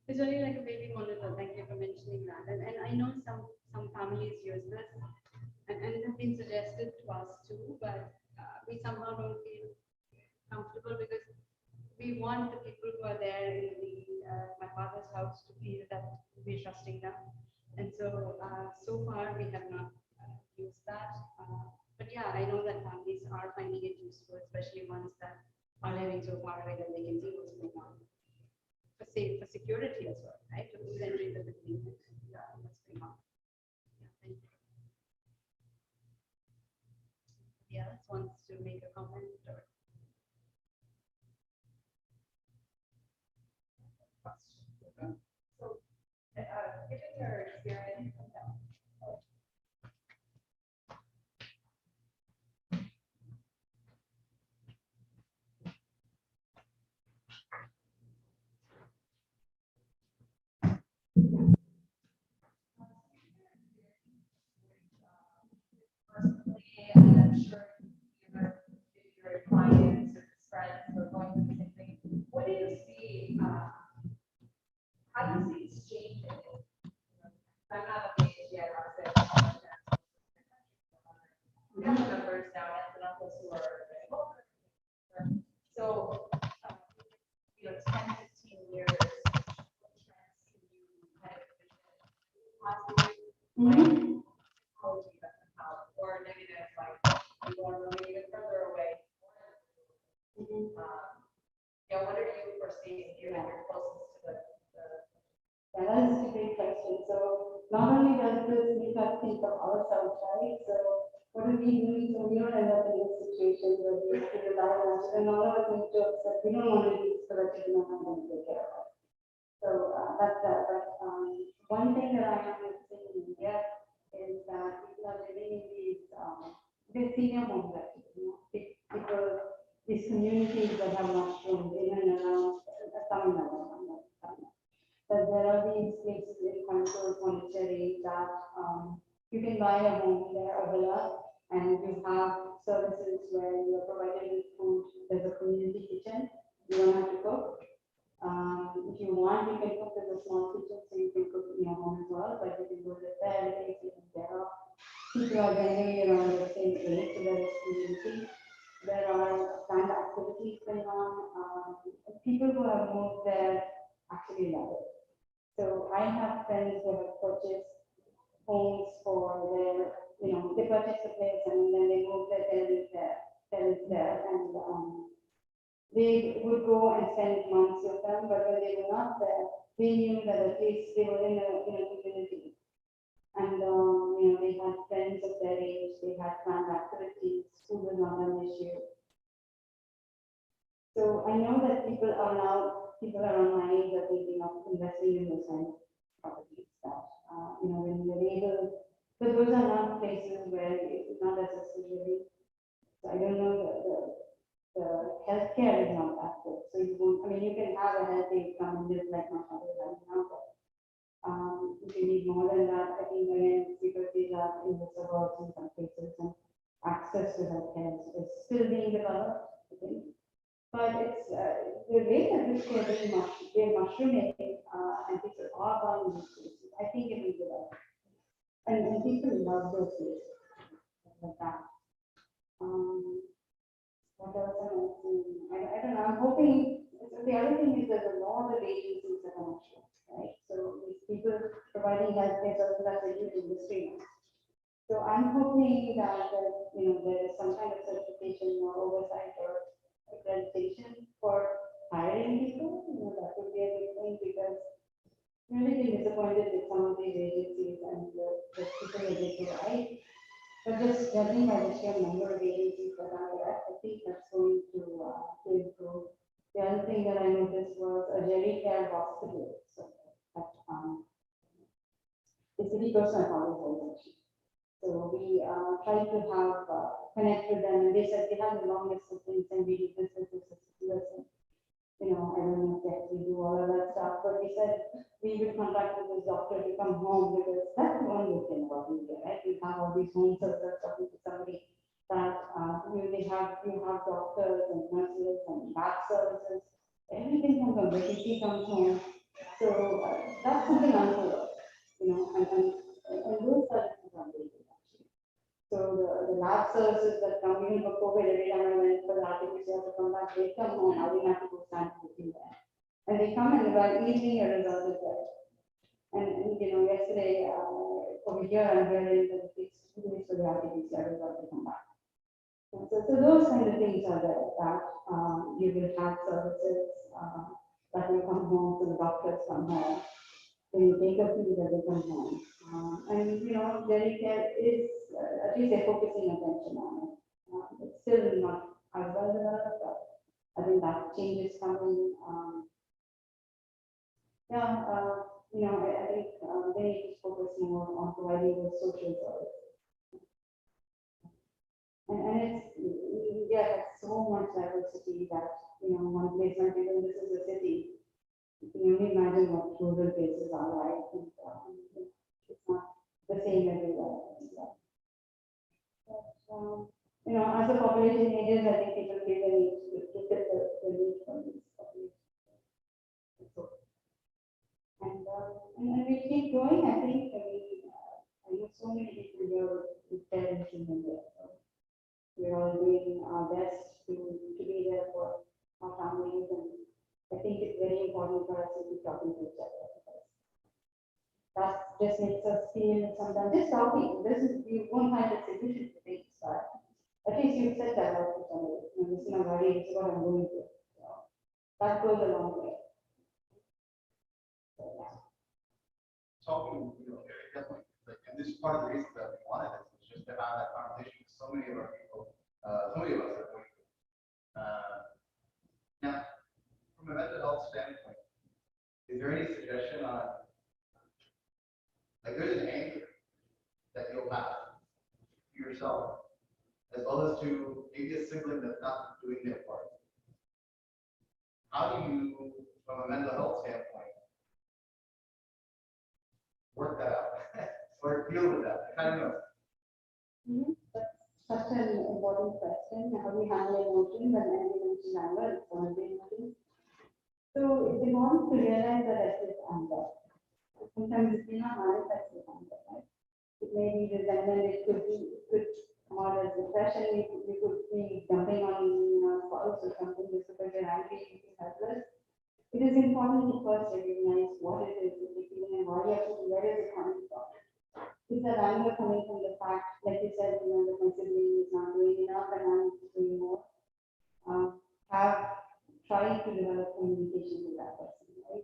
It's really like a baby monitor. Thank you for mentioning that. And I know some families use this and have been suggested to us too, but we somehow don't feel comfortable because we want the people who are there in my father's house to feel that we're trusting them. And so so far we have not used that. But yeah, I know that families are finding it useful, especially ones that are living so far away that they can see what's going on. For security as well, right? To who's entering the building, what's going on. Yeah, thank you. Yeah, else wants to make a comment or question. So, given your experience, personally, and I'm sure your clients or friends are going through the same thing. What do you see? How do you see it's changing? I'm not a age yet, obviously. We have members now, and uncles who are very older. So, 10, 15 years, what trends can you kind of envision? Positive, or negative, like you want to move even further away. What are you foreseeing, given your closest to Yeah, that is a great question. So not only does this make us think of ourselves, right? So what are we doing so we don't end up in this situation where we have to rely on us and all of us make jokes that we don't want to use so that we don't have to take care of us. So that's that. But one thing that I am noticing in India is that people are living in these senior homes actually, people, these communities that have mushroomed in and around Tamil Nadu. But there are these places in Mysore, Pondicherry that you can buy a home there, a villa, and you have services where you are provided with food. There's a community kitchen. You don't have to cook. If you want, you can cook. There's a small kitchen, so you can cook in your home as well. But you can go live there, everything is taken care of. People are generally around the same age, so there is community. There are planned activities going on. People who have moved there actually love it. So I have friends who have purchased homes for their, they purchased a place and then they moved their parents there, and they would go and spend months with them, but when they were not there, they knew that at least they were in a community. And they had friends of their age, they had planned activities, food was not an issue. So I know that people around my age are thinking of investing in those kind of properties that, when they're able, but those are not places where it's not necessarily. So I don't know the healthcare is not that good. So you won't, you can have a healthy income and live like my father right now, but if you need more than that, I think again, because these are in the suburbs in some cases and access to healthcare is still being developed, I think. But it's the rate at which they're mushrooming, and people are buying these places. I think it will develop. And people love those places like that. What else am I seeing? I don't know. I'm hoping. So the other thing is there's a lot of agencies that are mushrooms, right? So these people providing healthcare services, that's a huge industry now. So I'm hoping that there is some kind of certification or oversight or accreditation for hiring people. That would be a good thing because I'm really been disappointed with some of these agencies and the people that they provide. But just judging by the sheer number of agencies that are there, I think that's going to improve. The other thing that I noticed was a Jerry Care hospital. So that the city person apologized. So we tried to have connect with them, and they said they have the long list of things, and we do this. I don't know if they actually do all of that stuff, but we said we would contact with this doctor to come home because that's the one good thing about India, right? We have all these homes that are talking to somebody that you have doctors and nurses and lab services. Everything comes home. Vacancy comes home. So that's something unheard of, and those services are very good actually. So the lab services that come even for COVID, every time I went for the RT-PCR to come back, they come home. I didn't have to go stand looking there. And they come and by evening a result is there. And yesterday over here I'm hearing that it takes 2 days for the RT-PCR result to come back. And so those kind of things are there that you will have services that will come home, so the doctors come home. Then you take a few that they come home. Care is, at least they're focusing attention on it. It's still not as well developed, but I think that change is coming. I think they need to focus more on providing those social services. And it's, there's so much diversity that, one place might be, this is a city. You can only imagine what rural places are like. And, it's not the same everywhere. But, as the population ages, I think people feel the need to fit the need for this population. And we keep going. I think I know so many people here with parents in India. So we're all doing our best to be there for our families, and I think it's very important for us to be talking to each other, because that just makes us feel sometimes just talking. You won't find a solution to things, but at least you've said that out to somebody. This is my worry, this is what I'm going through. So that goes a long way. So, yeah. Talking, definitely, like, and this is part of the reason that we wanted this, was just to have that conversation with so many of our people, so many of us are going through. Now, from a mental health standpoint, is there any suggestion on, like, there's an anger that you'll have to yourself, as well as to maybe a sibling that's not doing their part? How do you, from a mental health standpoint, work that out or deal with that? I don't know. That's such an important question. How do we handle emotions, and then we mention anger, it's one of the emotions. So it's important to realize that it is anger. Sometimes it may not manifest as anger, right? It may be resentment, it could come out as depression, you could be jumping on spouse or something just because you're angry, you feel helpless. It is important to first recognize what it is that you're feeling and where is it coming from. Is that anger coming from the fact, like you said, that my sibling is not doing enough and I'm doing more? Have tried to develop communication with that person, right?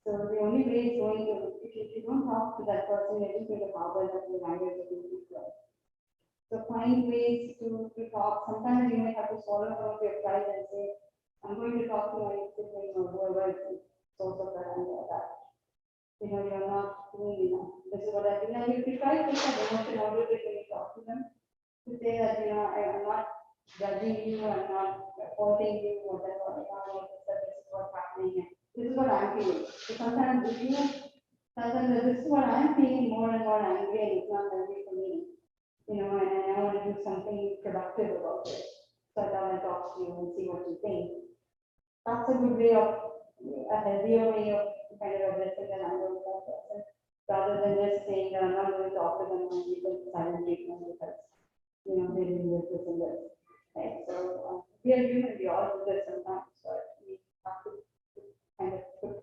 So the only way is going to, if you don't talk to that person, you're just going to harbor that your anger is going to grow. So find ways to talk. Sometimes you might have to swallow some of your pride and say, I'm going to talk to my sibling or whoever is the source of that anger, that you're not doing enough. This is what I think. And if you try to take that emotion out of it when you talk to them, to say that I'm not judging you, I'm not faulting you, whatever, this is what's happening, and this is what I'm feeling. So sometimes if you tell them that this is what I'm feeling, more and more angry, and it's not healthy for me, and I want to do something productive about it. So I thought I'd talk to you and see what you think. That's a good way of, a healthier way of kind of addressing the anger with that person, rather than just saying that I'm not going to talk to them and give them silent treatment because, they didn't do this and this. Right? So we are human, we all do this sometimes, but we have to kind of put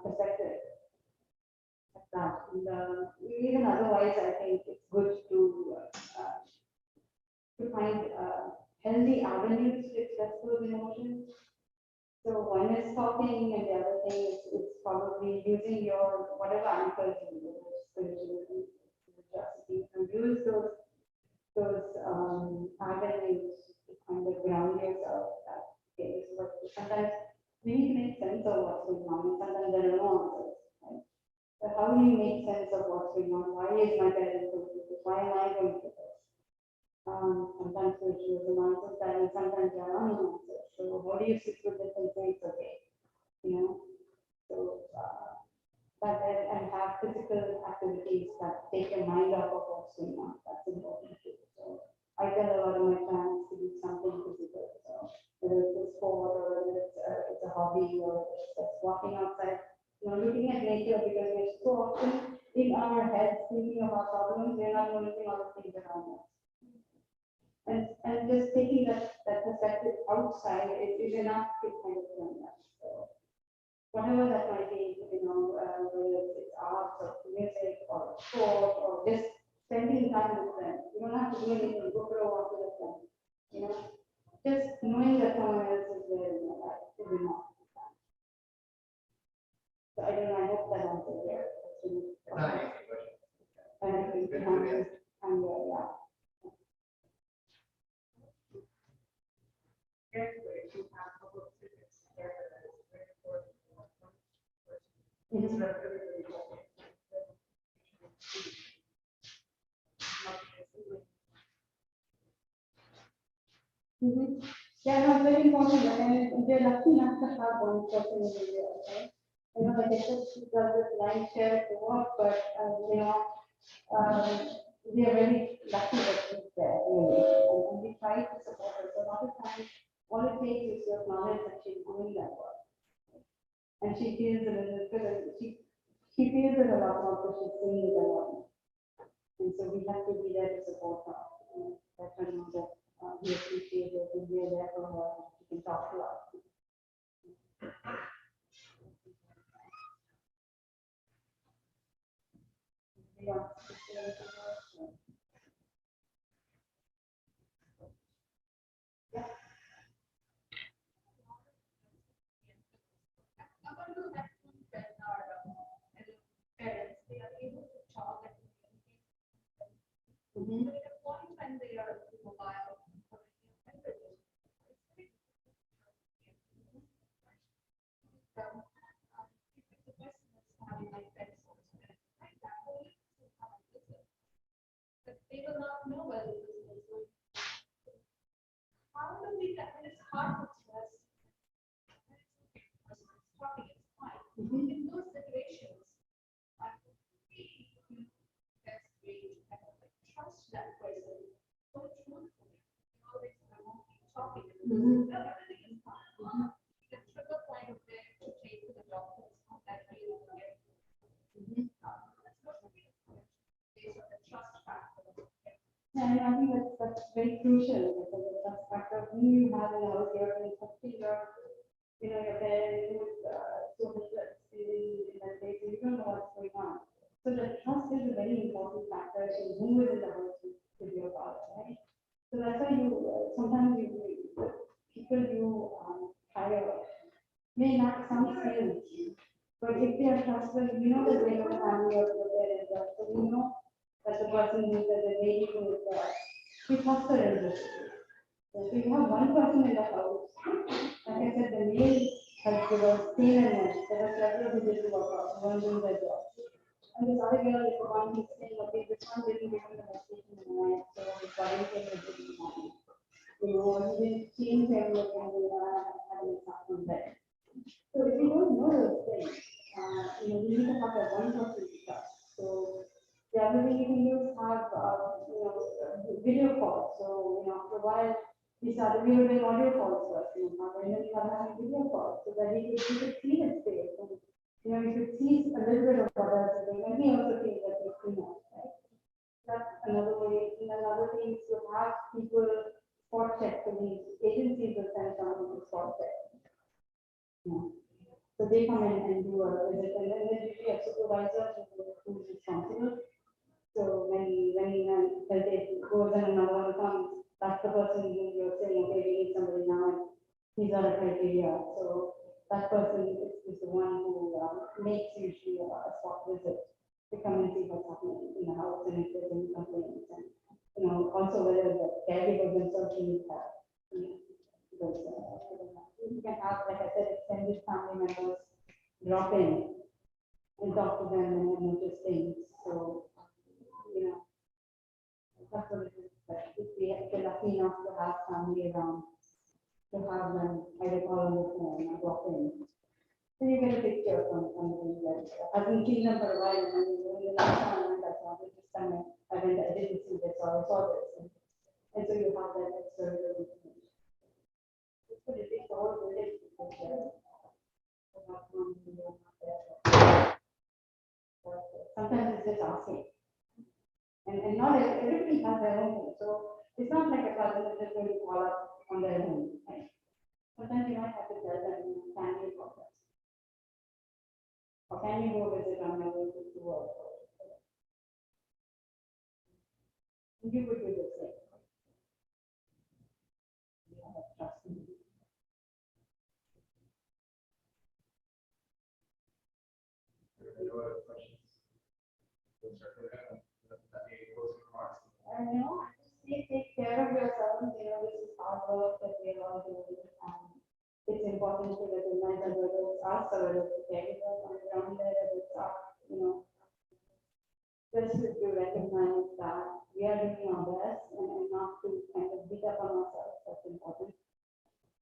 perspective at that. And even otherwise, I think it's good to find healthy avenues to express those emotions. So one is talking, and the other thing is probably using your whatever anchors you use, spiritualism, religiosity, and use those avenues to kind of ground yourself. That okay, this is what sometimes we need to make sense of what's going on, and sometimes there are no answers. Right? So how do you make sense of what's going on? Why is my parent going through this? Why am I going through this? Sometimes spiritualism answers that, and sometimes there are no answers. So how do you sit with this and say it's okay? So that and have physical activities that take your mind off of what's going on. That's important too. So I tell a lot of my clients to do something physical. So whether it's a sport or whether it's a hobby or it's just walking outside, looking at nature, because we're so often in our heads thinking of our problems, we're not noticing all the things around us. And just taking that perspective outside is enough to kind of learn that. So whatever that might be, whether it's art or music or sport or just spending time with friends. You don't have to do anything, go for a walk with a friend. Just knowing that someone else is there in your life is enough. So I don't know, I hope that answers your question. It's not an easy question. And I think Good the to answer be is, and yeah. Caregivers who have public service caregivers is very important. Mhm. Mm-hmm. Yeah, no, it's very important, and we're lucky enough to have one person in India, right? Like I said, she does this line share at the work, but, we are very lucky that she's there, really, and we try to support her. So a lot of times, all it takes is to acknowledge that she's doing that work. And she feels a little bit, she feels it a lot more because she's seeing it a lot. And so we have to be there to support her. Let her know that we appreciate it and we are there for her. She can talk to us. Yeah. Parents, they are able to talk and communicate. Mm-hmm. But at a point when they are mobile, if the person is having like that source of right that way, but they will not know whether this is going. How do we get, and it's hard to trust. Talking is fine. In those situations, I would be best way to kind of like trust that person so truthfully. Always talking. Everything is fine. The trigger point of there to take to the doctor is not that really clear. That's not really clear based on the trust factor. And I think that's very crucial because the trust factor who you have in the house here and especially your parents who is so much experience in that place, you don't know what's going on. So the trust is a very important factor in who is in the house with your father, right? So that's why sometimes people you hire may lack some skills, but if they are trustworthy, we know that they know the family of the parents, so we know that the person who is the lady who is we trust her in this. So if you have one person in the house, like I said, the male has given seen and nurse. There are several who didn't work out, one doing their job. And this other girl is the one who's saying, okay, this one didn't give him the medication in the night, so his body came in the morning. He didn't change him with having something there. So if you don't know those things, you need to have that one person to trust. So the other thing you can do is have, video calls. So, after a while, we were doing audio calls first, and then we started having video calls so that you could see his face. And, you could see a little bit of what else is doing. And he also feels that he's seen us, right? That's another way. And another thing is to have people spot check. So these agencies will send someone to spot check. So they come in and do a visit, and then there's usually a supervisor who's responsible. So when the day goes and another one comes, that's the person who you're saying, okay, we need somebody now, and these are the criteria. So that person is the one who makes usually a spot visit to come and see what's happening in the house and if there's any complaints, and also whether the caregivers themselves need help. Because you can have, like I said, extended family members drop in and talk to them and notice things. So, that's what it is. But if we are lucky enough to have family around, to have them either call on the phone or drop in. So you get a picture from somebody that hasn't seen them for a while, and when the last time I went, I saw this time I went, I didn't see this or I saw this. And so you have that external information. But it is all related to the sometimes it's just asking. And not everybody has their own thing. So it's not like a cousin is just going to call up on their own. Right? Sometimes you might have to tell them, can you call us? Or can you go visit on my way to work? You would do the same. You have trust in me. Any other questions? Any closing remarks? And you know, take care of yourselves. You know, this is hard work that we are all doing. It's important to recognize that whether it's us or whether it's the caregivers on the ground there, whether it's us, you know, just to recognize that we are doing our best and not to kind of beat up on ourselves. That's important.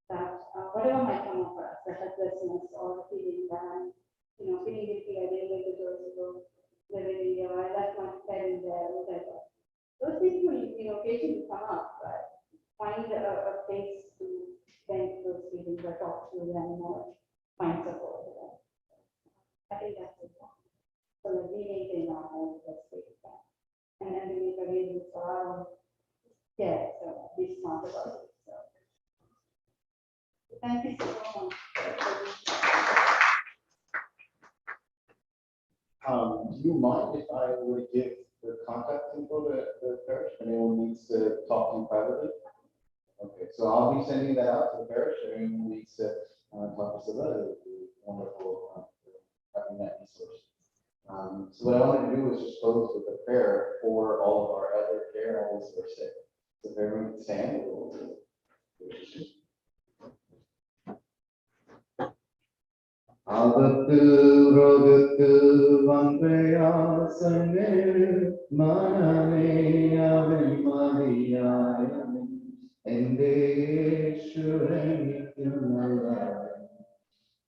That whatever might come up for us, the helplessness or the feeling that, you know, feeling guilty, I didn't get the girls to go live in India, or I left my parents there, whatever. Those things will, you know, occasionally come up, but find a place to vent those feelings or talk to them or find support for them. I think that's important. So that we maintain our own best way we can. And then we make arrangements for our own care, so be smart about it. So thank you so much. Do you mind if I were to give the contact info to the parish? If anyone needs to talk to you privately? Okay, so I'll be sending that out to the parish. If anyone needs to talk to Sudha, it would be wonderful having that resource. So what I wanted to do was just close with a prayer for all of our elder care and all those who are sick. So if everyone can stand, we'll do it. Avatu rogatu vandreyasane manane ave Maria ende shurenityunala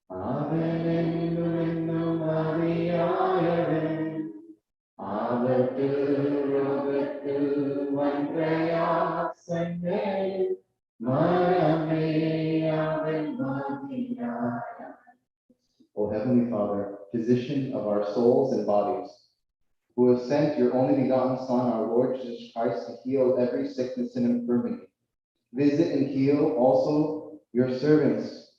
ave nendu Maria avatu rogatu vandreyasane manane ave Maria. O Heavenly Father, physician of our souls and bodies, who have sent your only begotten Son, our Lord Jesus Christ, to heal every sickness and infirmity, visit and heal also your servants,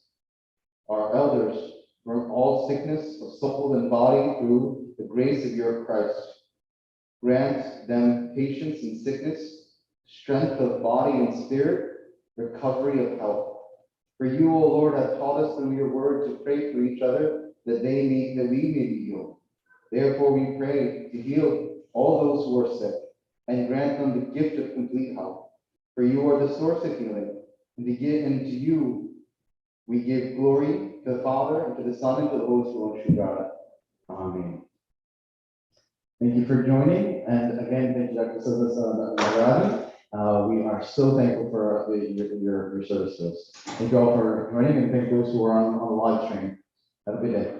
our elders, from all sickness of soul and body through the grace of your Christ. Grant them patience in sickness, strength of body and spirit, recovery of health. For you, O Lord, have taught us through your word to pray for each other, that we may be healed. Therefore we pray to heal all those who are sick, and grant them the gift of complete health. For you are the source of healing, and to you we give glory to the Father, and to the Son, and to the Holy Spirit, true God. Amen. Thank you for joining, and again, thank you, Dr. Sudha Nagarajan. We are so thankful for your services. Thank you all for joining, and thank those who are on the live stream. Have a good day.